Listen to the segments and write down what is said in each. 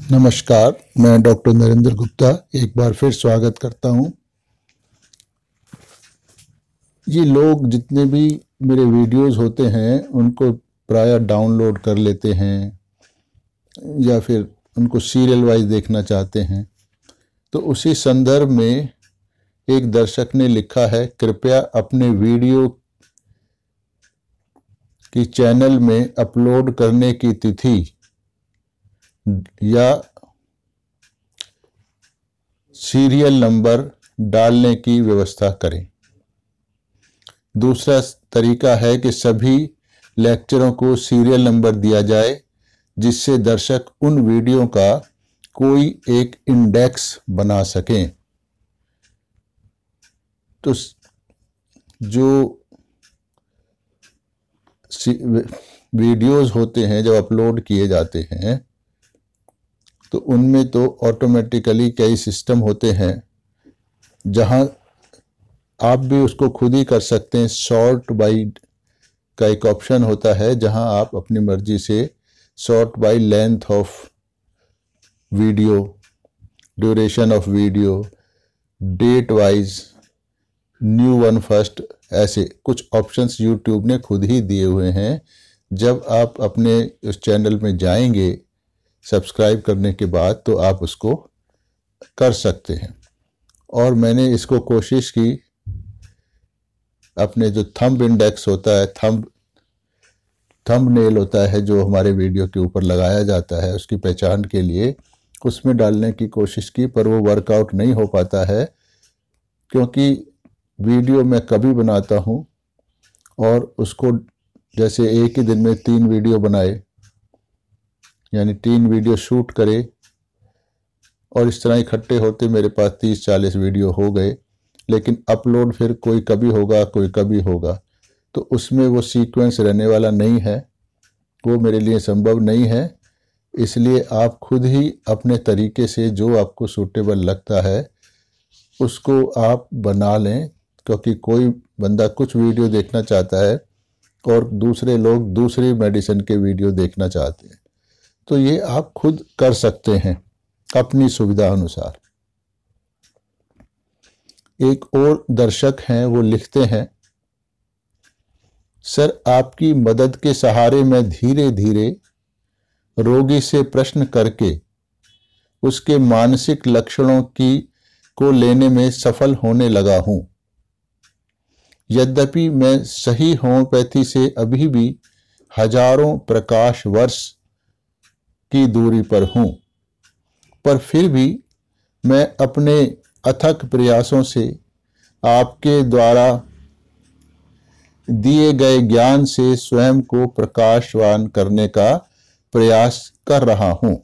नमस्कार, मैं डॉक्टर नरेंद्र गुप्ता एक बार फिर स्वागत करता हूं। ये लोग जितने भी मेरे वीडियोस होते हैं उनको प्रायः डाउनलोड कर लेते हैं या फिर उनको सीरियल वाइज देखना चाहते हैं। तो उसी संदर्भ में एक दर्शक ने लिखा है, कृपया अपने वीडियो की चैनल में अपलोड करने की तिथि या सीरियल नंबर डालने की व्यवस्था करें। दूसरा तरीका है कि सभी लेक्चरों को सीरियल नंबर दिया जाए जिससे दर्शक उन वीडियो का कोई एक इंडेक्स बना सकें। तो जो वीडियोस होते हैं जब अपलोड किए जाते हैं तो उनमें तो ऑटोमेटिकली कई सिस्टम होते हैं जहां आप भी उसको खुद ही कर सकते हैं। सॉर्ट बाय का एक ऑप्शन होता है जहां आप अपनी मर्जी से sort by length of video, duration of video, date wise, new one first, ऐसे कुछ ऑप्शंस यूट्यूब ने खुद ही दिए हुए हैं। जब आप अपने उस चैनल में जाएंगे सब्सक्राइब करने के बाद तो आप उसको कर सकते हैं। और मैंने इसको कोशिश की, अपने जो थंब इंडेक्स होता है, थंबनेल होता है जो हमारे वीडियो के ऊपर लगाया जाता है, उसकी पहचान के लिए उसमें डालने की कोशिश की, पर वो वर्कआउट नहीं हो पाता है क्योंकि वीडियो मैं कभी बनाता हूँ और उसको जैसे एक ही दिन में 3 वीडियो बनाए, यानी 3 वीडियो शूट करे और इस तरह इकट्ठे होते मेरे पास 30-40 वीडियो हो गए, लेकिन अपलोड फिर कोई कभी होगा कोई कभी होगा, तो उसमें वो सीक्वेंस रहने वाला नहीं है, वो मेरे लिए संभव नहीं है। इसलिए आप खुद ही अपने तरीके से जो आपको सूटेबल लगता है उसको आप बना लें, क्योंकि कोई बंदा कुछ वीडियो देखना चाहता है और दूसरे लोग दूसरी मेडिसिन के वीडियो देखना चाहते हैं। तो ये आप खुद कर सकते हैं अपनी सुविधा अनुसार। एक और दर्शक हैं, वो लिखते हैं, सर आपकी मदद के सहारे मैं धीरे धीरे रोगी से प्रश्न करके उसके मानसिक लक्षणों को लेने में सफल होने लगा हूं। यद्यपि मैं सही होम्योपैथी से अभी भी हजारों प्रकाश वर्ष की दूरी पर हूं, पर फिर भी मैं अपने अथक प्रयासों से आपके द्वारा दिए गए ज्ञान से स्वयं को प्रकाशवान करने का प्रयास कर रहा हूं।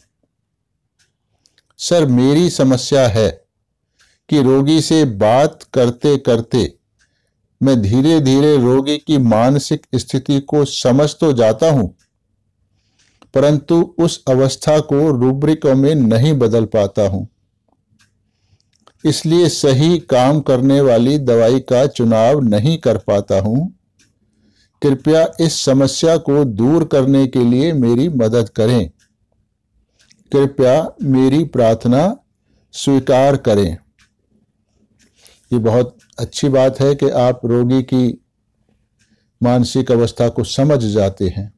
सर, मेरी समस्या है कि रोगी से बात करते करते मैं धीरे धीरे रोगी की मानसिक स्थिति को समझ तो जाता हूं, परंतु उस अवस्था को रूब्रिकों में नहीं बदल पाता हूं। इसलिए सही काम करने वाली दवाई का चुनाव नहीं कर पाता हूं। कृपया इस समस्या को दूर करने के लिए मेरी मदद करें। कृपया मेरी प्रार्थना स्वीकार करें। ये बहुत अच्छी बात है कि आप रोगी की मानसिक अवस्था को समझ जाते हैं।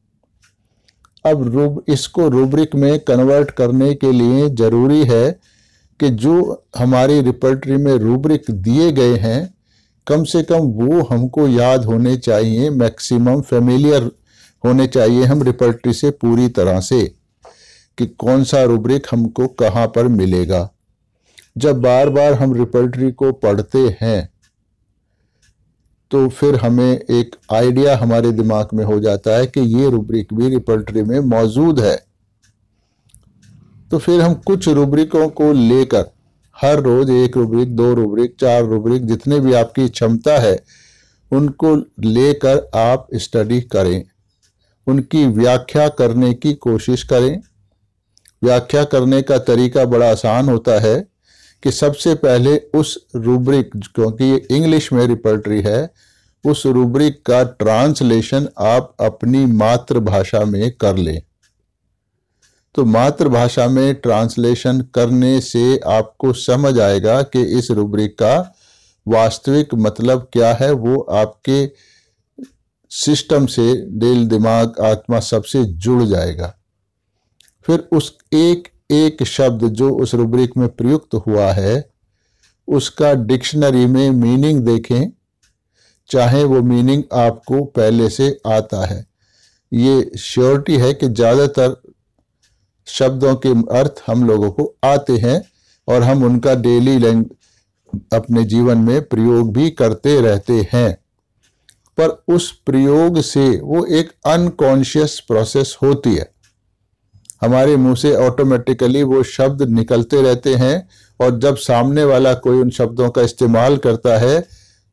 अब इसको रूब्रिक में कन्वर्ट करने के लिए जरूरी है कि जो हमारी रिपर्टरी में रूब्रिक दिए गए हैं कम से कम वो हमको याद होने चाहिए, मैक्सिमम फेमिलियर होने चाहिए हम रिपर्टरी से पूरी तरह से, कि कौन सा रूब्रिक हमको कहाँ पर मिलेगा। जब बार बार हम रिपर्टरी को पढ़ते हैं तो फिर हमें एक आइडिया हमारे दिमाग में हो जाता है कि ये रूब्रिक भी रिपर्टरी में मौजूद है। तो फिर हम कुछ रूब्रिकों को लेकर हर रोज 1 रूब्रिक, 2 रूब्रिक, 4 रूब्रिक, जितने भी आपकी क्षमता है उनको लेकर आप स्टडी करें, उनकी व्याख्या करने की कोशिश करें। व्याख्या करने का तरीका बड़ा आसान होता है कि सबसे पहले उस रूब्रिक, क्योंकि ये इंग्लिश में रिपर्टरी है, उस रूब्रिक का ट्रांसलेशन आप अपनी मातृभाषा में कर लें। तो मातृभाषा में ट्रांसलेशन करने से आपको समझ आएगा कि इस रूब्रिक का वास्तविक मतलब क्या है। वो आपके सिस्टम से, दिल, दिमाग, आत्मा सबसे जुड़ जाएगा। फिर उस एक एक शब्द जो उस रूब्रिक में प्रयुक्त हुआ है उसका डिक्शनरी में मीनिंग देखें, चाहे वो मीनिंग आपको पहले से आता है। ये श्योरिटी है कि ज़्यादातर शब्दों के अर्थ हम लोगों को आते हैं और हम उनका डेली अपने जीवन में प्रयोग भी करते रहते हैं, पर उस प्रयोग से वो एक अनकॉन्शियस प्रोसेस होती है। हमारे मुंह से ऑटोमेटिकली वो शब्द निकलते रहते हैं और जब सामने वाला कोई उन शब्दों का इस्तेमाल करता है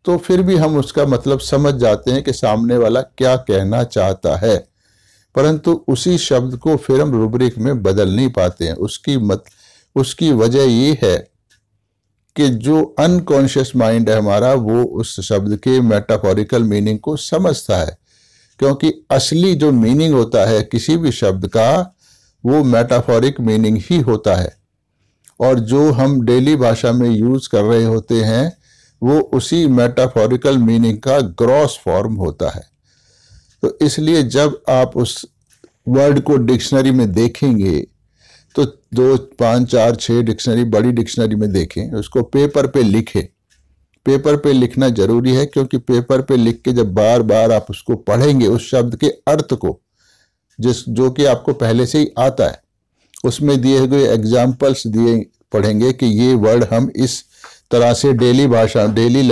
तो फिर भी हम उसका मतलब समझ जाते हैं कि सामने वाला क्या कहना चाहता है, परंतु उसी शब्द को फिर हम रूब्रिक में बदल नहीं पाते हैं। उसकी वजह ये है कि जो अनकॉन्शियस माइंड है हमारा, वो उस शब्द के मेटाफोरिकल मीनिंग को समझता है, क्योंकि असली जो मीनिंग होता है किसी भी शब्द का वो मेटाफोरिक मीनिंग ही होता है, और जो हम डेली भाषा में यूज कर रहे होते हैं वो उसी मेटाफोरिकल मीनिंग का ग्रॉस फॉर्म होता है। तो इसलिए जब आप उस वर्ड को डिक्शनरी में देखेंगे तो 2, 5, 4, 6 डिक्शनरी, बड़ी डिक्शनरी में देखें, उसको पेपर पे लिखें। पेपर पे लिखना जरूरी है, क्योंकि पेपर पे लिख के जब बार बार आप उसको पढ़ेंगे उस शब्द के अर्थ को, जो कि आपको पहले से ही आता है, उसमें दिए गए एग्जाम्पल्स दिए पढ़ेंगे कि ये वर्ड हम इस तरह से डेली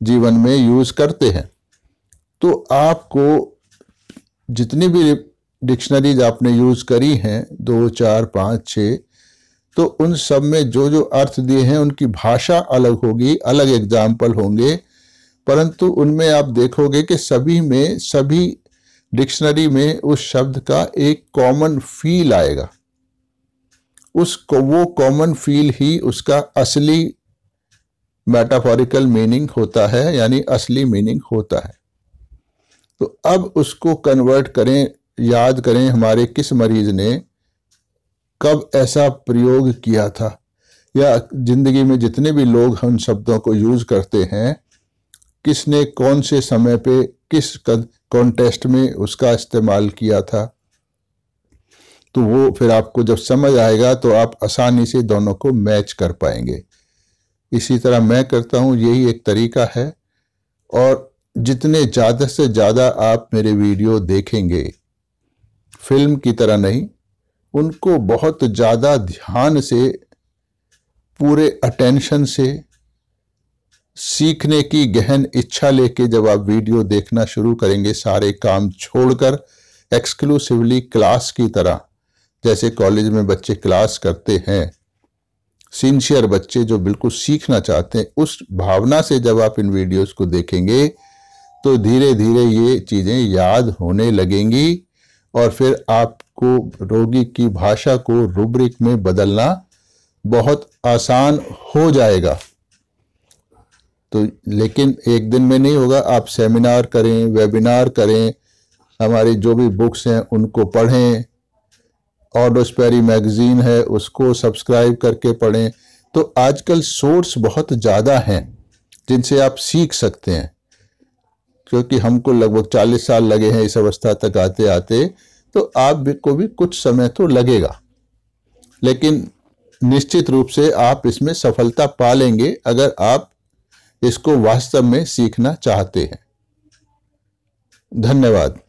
जीवन में यूज करते हैं, तो आपको जितनी भी डिक्शनरीज आपने यूज करी हैं 2, 4, 5, 6, तो उन सब में जो जो अर्थ दिए हैं उनकी भाषा अलग होगी, अलग एग्जाम्पल होंगे, परंतु उनमें आप देखोगे कि सभी डिक्शनरी में उस शब्द का एक कॉमन फील आएगा। वो कॉमन फील ही उसका असली मेटाफोरिकल मीनिंग होता है, यानी असली मीनिंग होता है। तो अब उसको कन्वर्ट करें, याद करें हमारे किस मरीज ने कब ऐसा प्रयोग किया था, या जिंदगी में जितने भी लोग उन शब्दों को यूज करते हैं किसने कौन से समय पे किस कॉन्टेस्ट में उसका इस्तेमाल किया था। तो वो फिर आपको जब समझ आएगा तो आप आसानी से दोनों को मैच कर पाएंगे। इसी तरह मैं करता हूँ, यही एक तरीका है। और जितने ज़्यादा से ज़्यादा आप मेरे वीडियो देखेंगे, फिल्म की तरह नहीं, उनको बहुत ज़्यादा ध्यान से, पूरे अटेंशन से, सीखने की गहन इच्छा लेके जब आप वीडियो देखना शुरू करेंगे, सारे काम छोड़कर एक्सक्लूसिवली क्लास की तरह, जैसे कॉलेज में बच्चे क्लास करते हैं, सिंसियर बच्चे जो बिल्कुल सीखना चाहते हैं, उस भावना से जब आप इन वीडियोस को देखेंगे तो धीरे धीरे ये चीज़ें याद होने लगेंगी और फिर आपको रोगी की भाषा को रूब्रिक में बदलना बहुत आसान हो जाएगा। तो लेकिन एक दिन में नहीं होगा, आप सेमिनार करें, वेबिनार करें, हमारी जो भी बुक्स हैं उनको पढ़ें, ऑडोस्पेरी मैगजीन है उसको सब्सक्राइब करके पढ़ें। तो आजकल सोर्स बहुत ज़्यादा हैं जिनसे आप सीख सकते हैं, क्योंकि हमको लगभग 40 साल लगे हैं इस अवस्था तक आते आते, तो आप को भी कुछ समय तो लगेगा, लेकिन निश्चित रूप से आप इसमें सफलता पा लेंगे अगर आप इसको वास्तव में सीखना चाहते हैं। धन्यवाद।